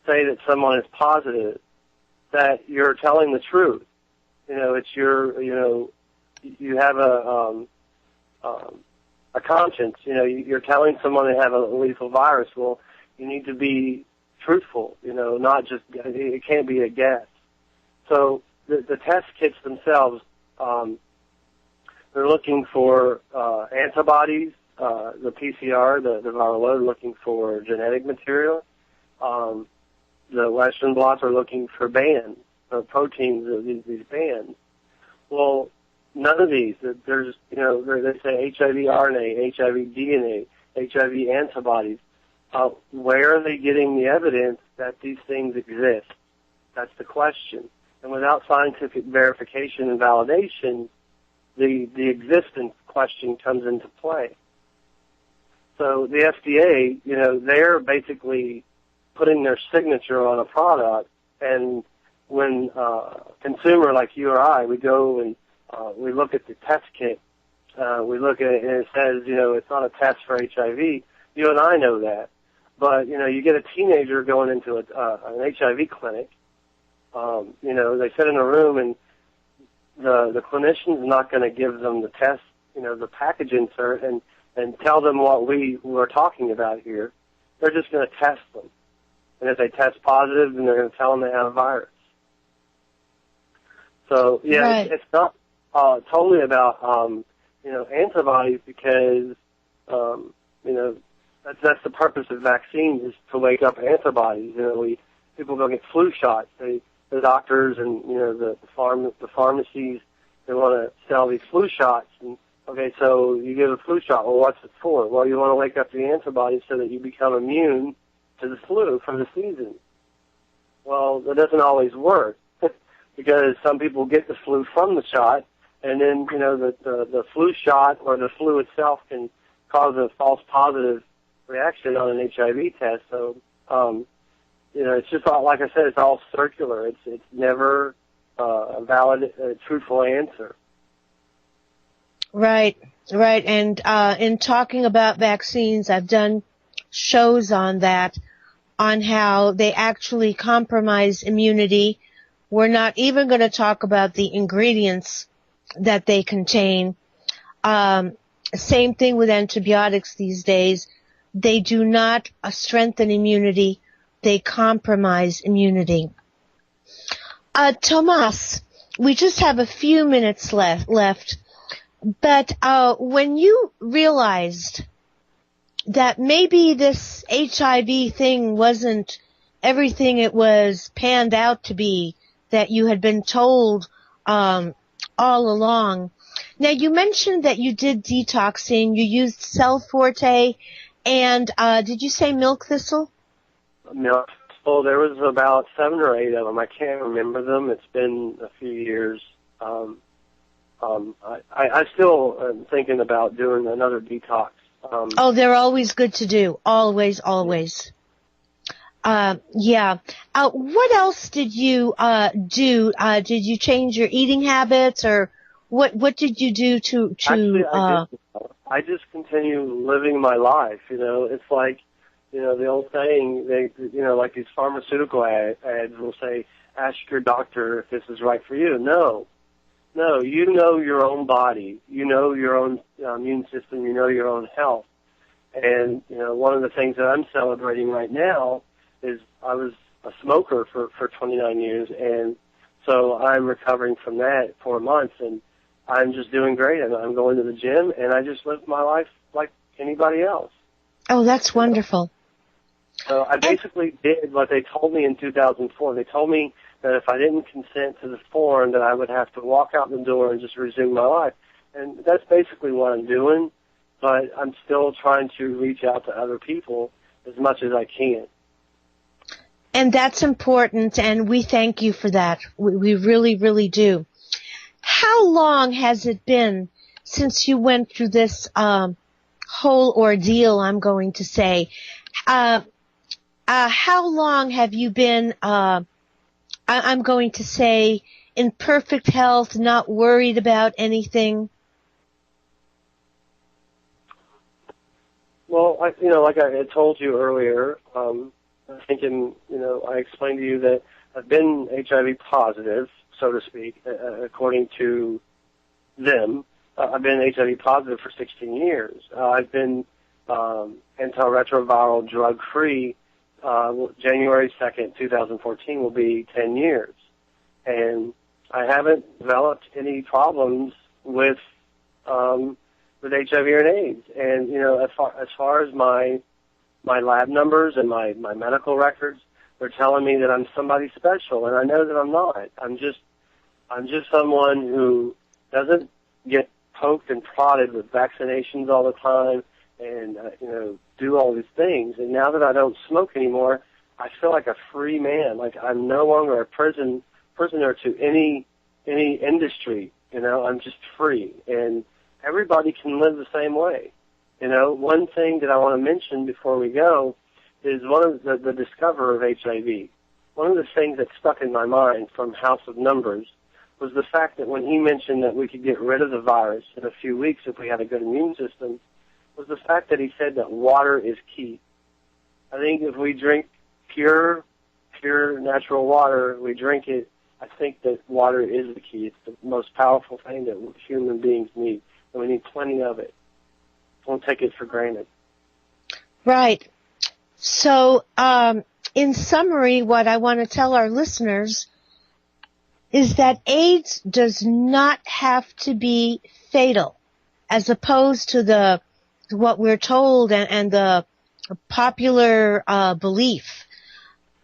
Speaker 3: say that someone is positive, that you're telling the truth. It's you have a conscience. You're telling someone they have a lethal virus. Well, you need to be truthful. Not just, it can't be a guess. So the test kits themselves, they're looking for antibodies, the PCR, the viral load, looking for genetic material. The Western blots are looking for bands, proteins of these bands. Well, none of these. There's, they say HIV RNA, HIV DNA, HIV antibodies. Where are they getting the evidence that these things exist? That's the question. And without scientific verification and validation, the existence question comes into play. So the FDA, they're basically putting their signature on a product, and when a consumer like you or I, we go and we look at the test kit, we look at it and it says, it's not a test for HIV. You and I know that. But, you get a teenager going into an HIV clinic, they sit in a room, and the clinician's not going to give them the test, the package insert, and and tell them what we were talking about here, they're just going to test them. And if they test positive, then they're going to tell them they have a virus. So, yeah,
Speaker 2: right.
Speaker 3: it's not totally about, antibodies because, that's the purpose of vaccines is to wake up antibodies. People go get flu shots. The doctors and, the pharmacies, they want to sell these flu shots. And, okay, so you get a flu shot. Well, what's it for? Well, you want to wake up the antibodies so that you become immune to the flu for the season. Well, that doesn't always work because some people get the flu from the shot, and then, the flu shot or the flu itself can cause a false positive reaction on an HIV test. So, it's just all, like I said, it's all circular. It's never a valid, truthful answer.
Speaker 2: Right. And in talking about vaccines, I've done shows on that, on how they actually compromise immunity. We're not even going to talk about the ingredients that they contain. Same thing with antibiotics these days. They do not strengthen immunity. They compromise immunity. Tomas, we just have a few minutes left. But when you realized that maybe this HIV thing wasn't everything it was panned out to be, that you had been told all along. Now, you mentioned that you did detoxing. You used Cell Forte, and did you say milk thistle?
Speaker 3: Milk thistle. There was about 7 or 8 of them. I can't remember them. It's been a few years. I still am thinking about doing another detox.
Speaker 2: They're always good to do. Always. Yeah. What else did you do? Did you change your eating habits, or what did you do to
Speaker 3: Actually, I just continue living my life. It's like, the old saying, like these pharmaceutical ads will say, ask your doctor if this is right for you. No, you know your own body. You know your own immune system. You know your own health. And, one of the things that I'm celebrating right now is I was a smoker for 29 years, and so I'm recovering from that 4 months, and I'm just doing great. I'm going to the gym, and I just live my life like anybody else.
Speaker 2: Oh, that's wonderful.
Speaker 3: So I basically did what they told me in 2004. They told me that if I didn't consent to the form, that I would have to walk out the door and just resume my life. And that's basically what I'm doing, but I'm still trying to reach out to other people as much as I can.
Speaker 2: And that's important, and we thank you for that. We really, really do. How long has it been since you went through this whole ordeal, I'm going to say? How long have you been, I'm going to say, in perfect health, not worried about anything?
Speaker 3: Well, like I had told you earlier, I think I explained to you that I've been HIV positive, so to speak, according to them. I've been HIV positive for 16 years. I've been antiretroviral drug-free. January 2nd, 2014 will be 10 years. And I haven't developed any problems with HIV or AIDS. And, as far as my lab numbers and my medical records, they're telling me that I'm somebody special, and I know that I'm not. I'm just someone who doesn't get poked and prodded with vaccinations all the time and, do all these things. And now that I don't smoke anymore, I feel like a free man. Like I'm no longer a prisoner to any industry. I'm just free. And everybody can live the same way. One thing that I want to mention before we go is one of the discoverer of HIV. One of the things that stuck in my mind from House of Numbers was the fact that when he mentioned that we could get rid of the virus in a few weeks if we had a good immune system, was the fact that he said that water is key. I think if we drink pure natural water, we drink it, I think that water is the key. It's the most powerful thing that human beings need, and we need plenty of it. don't take it for granted.
Speaker 2: Right. So, in summary, what I want to tell our listeners is that AIDS does not have to be fatal, as opposed to what we're told and the popular belief.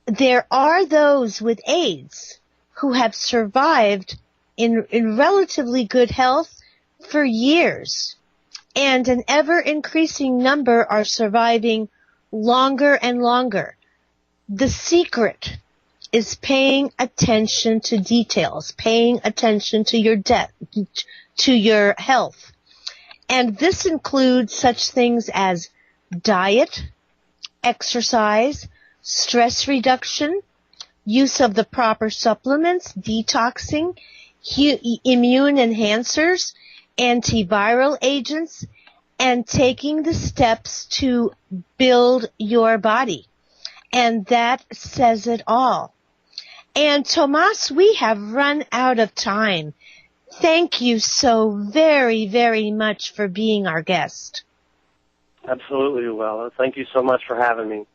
Speaker 2: There are those with AIDS who have survived in relatively good health for years, and an ever-increasing number are surviving longer and longer. The secret is paying attention to details, paying attention to your health. And this includes such things as diet, exercise, stress reduction, use of the proper supplements, detoxing, immune enhancers, antiviral agents, and taking the steps to build your body. And that says it all. And Tomas, we have run out of time. Thank you so very, very much for being our guest.
Speaker 3: Absolutely, Luella. Thank you so much for having me.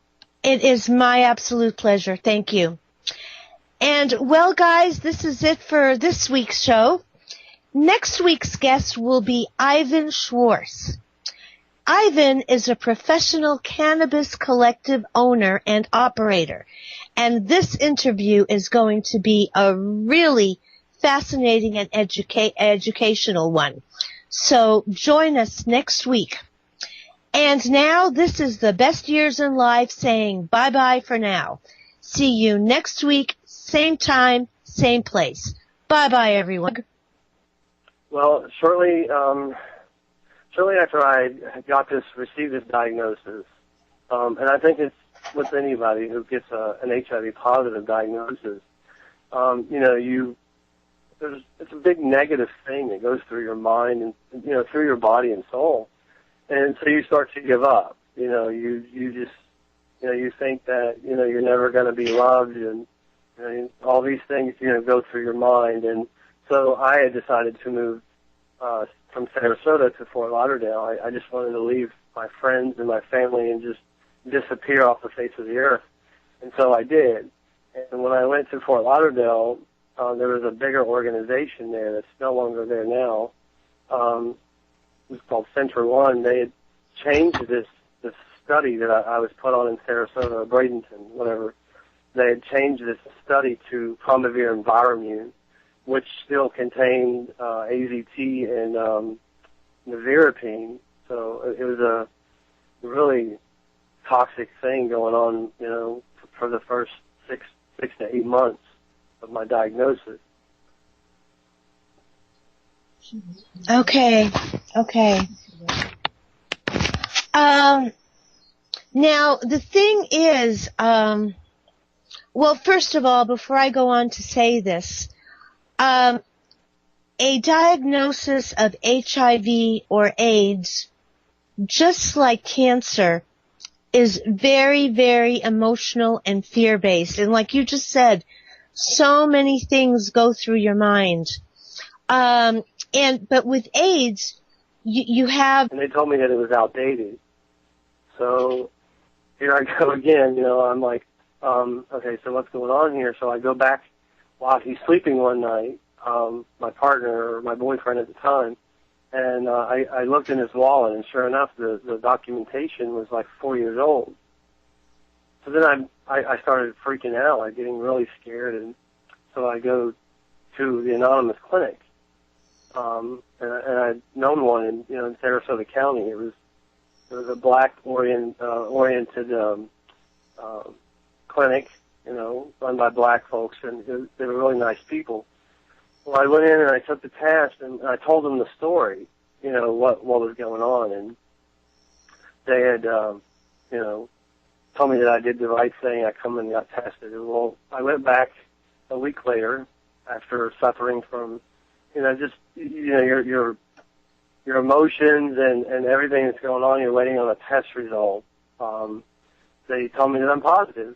Speaker 2: It is my absolute pleasure. Thank you. And, well, guys, this is it for this week's show. Next week's guest will be Ivan Schwartz. Ivan is a professional cannabis collective owner and operator, and this interview is going to be a really fascinating and educational one. So join us next week. And now, this is the Best Years in Life saying bye-bye for now. See you next week, same time, same place. Bye-bye, everyone.
Speaker 3: Well, shortly after I received this diagnosis, and I think it's with anybody who gets an HIV positive diagnosis, it's a big negative thing that goes through your mind and, through your body and soul. And so you start to give up. You think that, you're never going to be loved, and all these things, go through your mind. And so I had decided to move from Sarasota to Fort Lauderdale. I just wanted to leave my friends and my family and just disappear off the face of the earth. And so I did. And when I went to Fort Lauderdale, there was a bigger organization there that's no longer there now. It was called Center One. They had changed this study that I was put on in Sarasota or Bradenton, whatever. They had changed this study to Promavir and Viramune, which still contained AZT and nevirapine. So it was a really toxic thing going on, for the first six to 8 months of my diagnosis.
Speaker 2: Okay. Now, the thing is, well, first of all, before I go on to say this, a diagnosis of HIV or AIDS, just like cancer, is very, very emotional and fear-based. And like you just said, so many things go through your mind. But with AIDS, you have... And
Speaker 3: they told me that it was outdated. So here I go again, I'm like, okay, so what's going on here? So I go back while he's sleeping one night, my partner, or my boyfriend at the time, and I looked in his wallet, and sure enough, the documentation was like 4 years old. So then I started freaking out, like getting really scared, and so I go to the anonymous clinic, and I'd known one in Sarasota County. It was a black oriented clinic, run by black folks, and they were really nice people. Well, I went in and I took the test, and I told them the story, what was going on, and they had, told me that I did the right thing. I come and got tested. And, well, I went back a week later after suffering from, your emotions and everything that's going on. You're waiting on a test result. They told me that I'm positive,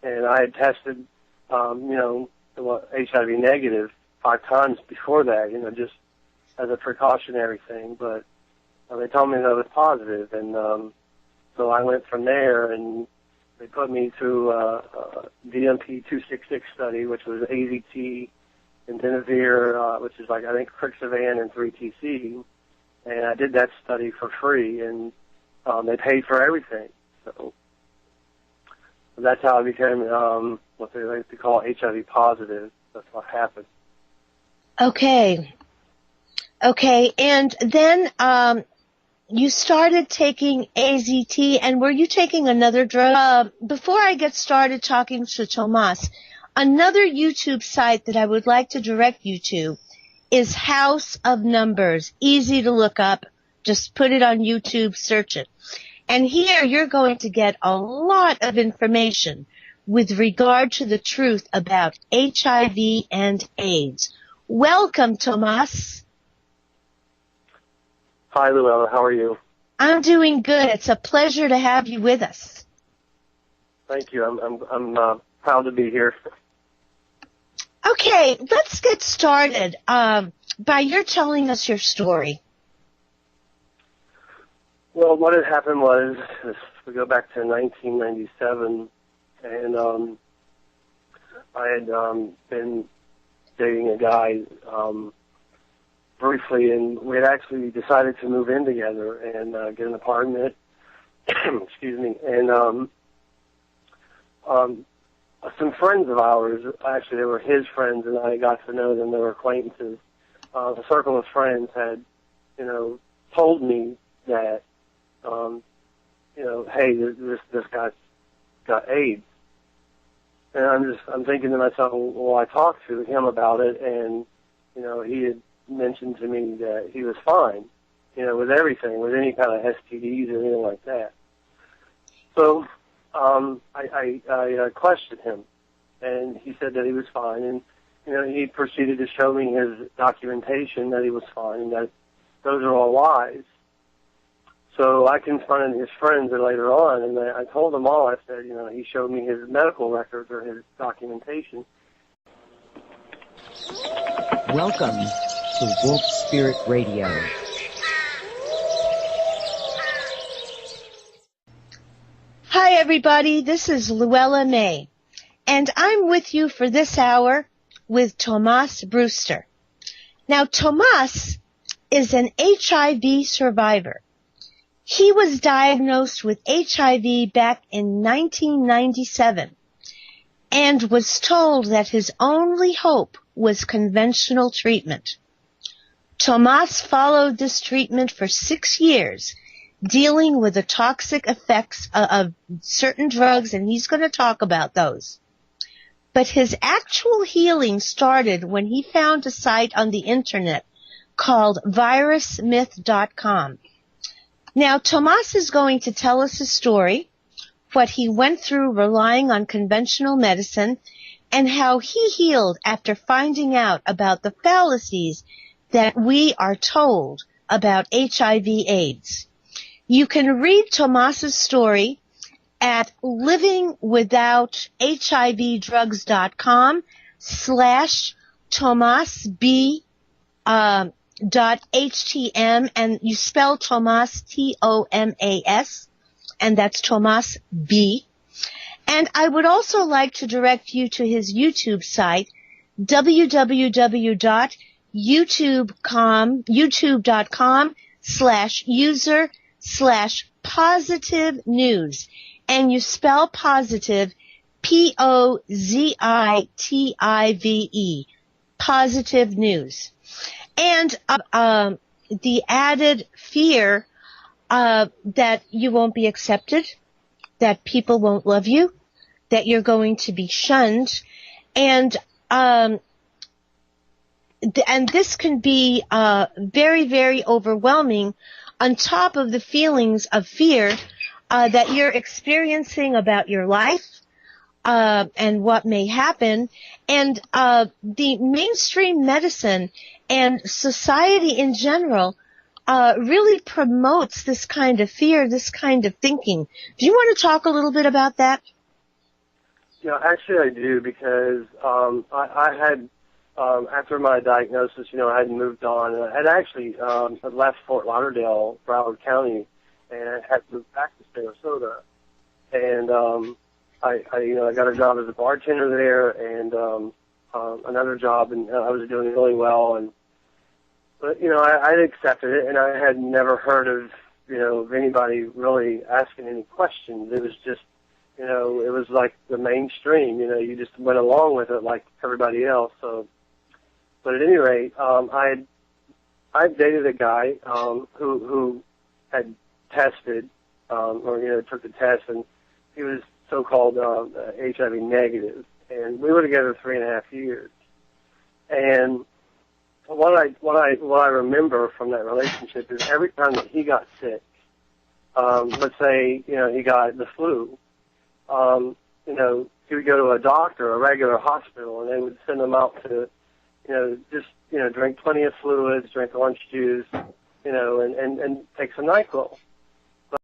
Speaker 3: and I had tested, HIV negative 5 times before that, just as a precautionary thing. But they told me that I was positive, and so I went from there, and they put me through a DMP 266 study, which was AZT and Denavir, which is like, I think, Crixivan and 3TC, and I did that study for free, and they paid for everything. So that's how I became what they like to call HIV positive. That's what happened.
Speaker 2: Okay. And then you started taking AZT, and were you taking another drug? Before I get started talking to Tomas, another YouTube site that I would like to direct you to is House of Numbers. Easy to look up. Just put it on YouTube, search it. And here you're going to get a lot of information with regard to the truth about HIV and AIDS. Welcome, Tomas.
Speaker 3: Hi, Luella. How are you?
Speaker 2: I'm doing good. It's a pleasure to have you with us.
Speaker 3: Thank you. I'm proud to be here.
Speaker 2: Okay, let's get started by your telling us your story.
Speaker 3: Well, what had happened was, we go back to 1997, and I had been dating a guy briefly, and we had actually decided to move in together and get an apartment. Excuse me. And some friends of ours, actually they were his friends, and I got to know them. They were acquaintances. The circle of friends had, told me that, hey, this guy's got AIDS. And I'm thinking to myself, well, I talked to him about it, and, he had mentioned to me that he was fine, with everything, with any kind of STDs or anything like that. So, I questioned him, and he said that he was fine, and, he proceeded to show me his documentation that he was fine, and that those are all lies. So I confronted his friends later on, and I told them all. I said, he showed me his medical records or his documentation.
Speaker 1: Welcome to Wolf Spirit Radio.
Speaker 2: Hi, everybody. This is Luella May, and I'm with you for this hour with Tomas Brewster. Now, Tomas is an HIV survivor. He was diagnosed with HIV back in 1997 and was told that his only hope was conventional treatment. Tomas followed this treatment for 6 years, dealing with the toxic effects of certain drugs, and he's going to talk about those. But his actual healing started when he found a site on the internet called virusmyth.com. Now, Tomas is going to tell us his story, what he went through relying on conventional medicine, and how he healed after finding out about the fallacies that we are told about HIV/AIDS. You can read Tomas's story at livingwithoutHIVdrugs.com/TomasB .htm, and you spell Tomas Tomas, and that's Tomas B. And I would also like to direct you to his YouTube site, www.youtube.com/user/positive news, and you spell positive POZITIVE, positive news. And the added fear that you won't be accepted, that people won't love you, that you're going to be shunned, and this can be very, very overwhelming, on top of the feelings of fear that you're experiencing about your life and what may happen. And the mainstream medicine and society in general really promotes this kind of fear, this kind of thinking. Do you want to talk a little bit about that?
Speaker 3: Actually I do, because I had after my diagnosis, I had moved on. I had actually had left Fort Lauderdale, Broward County, and had moved back to Sarasota. And I got a job as a bartender there, and another job, and I was doing really well. But I accepted it, and I had never heard of anybody really asking any questions. It was just, it was like the mainstream. You just went along with it like everybody else. So, but at any rate, I dated a guy who had tested or took the test, and he was so-called HIV negative, and we were together 3.5 years. And what I remember from that relationship is every time that he got sick, let's say he got the flu, he would go to a doctor, a regular hospital, and they would send him out to drink plenty of fluids, drink orange juice, and take some NyQuil.